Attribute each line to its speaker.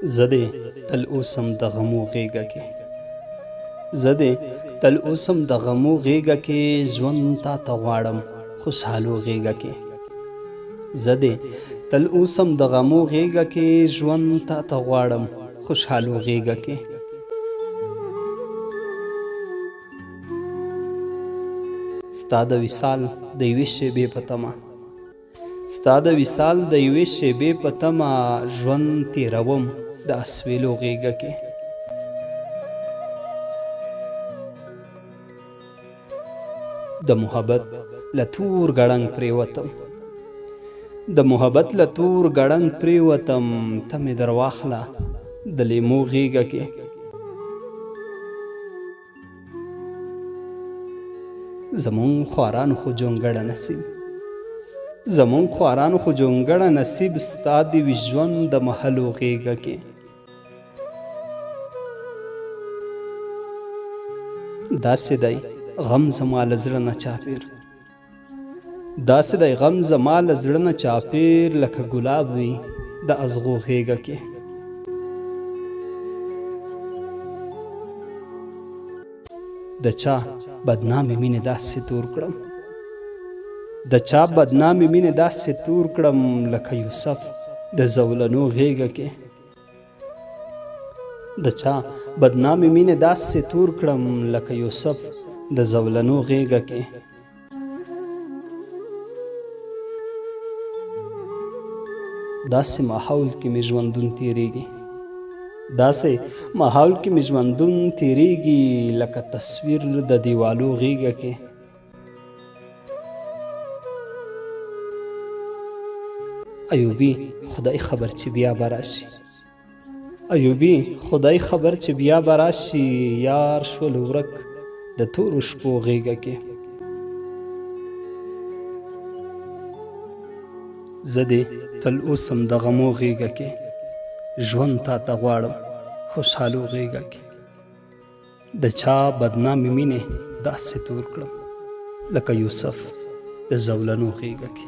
Speaker 1: زه دې تل اوسم د غمو غېږه کې، زه دې تل اوسم د غمو غېږه کې، ژوند تا ته غواړم خوشحالو غېږه کې. زه دې تل اوسم د غمو غېږه کې، ژوند تا ته غواړم خوشحالو غېږه کې. ستا د وصال د یوې شېبې په تمه، ستا د وصال د یوې شېبې په تمه، ژوند تېروم د اسویلو غېږه کې. د محبت له تور ګړنګ پرېوتم، د محبت له تور ګړنګ پرېوتم، ته مې درواخله د لیمو غېږه کې. زمون خوارانو خو جونګړه نصیب، زمون خوارانو خو جونګړه نصیب، ستا د وي ژوند د محلو غېږه کې. داسې دی غم زما له زړه نه چاپېر، داسې دی غم زما له زړه نه چاپېر، لکه ګلاب وي د اغزو غېږه کې. د چا بدنامې مینې داسې تور کړم، د چا بدنامې مینې داسې تور کړم، لکه یوسف د زولنو غېږه کې. د چا بدنامې مینې داسې تور کړم، لکه یوسف د زولنو غېږه کې. داسې ماحول کې مې ژوندون تېرېږي، داسې ماحول کې مې ژوندون تېرېږي، لکه تصویر د دیوالو غېږه کې. ایوبي خدای خبر چې بیا به راشي، ایوبي خدای خبر چې بیا به راشي، یار شول ورک د تورو شپو غېږه کې. زه دې تل اوسم د غمو غېږه کې، ژوند تا ته غواړم خوشحالو غېږه کې. د چا بدنامې مینې داسې تور کړم، لکه یوسف د زولنو غېږه کې.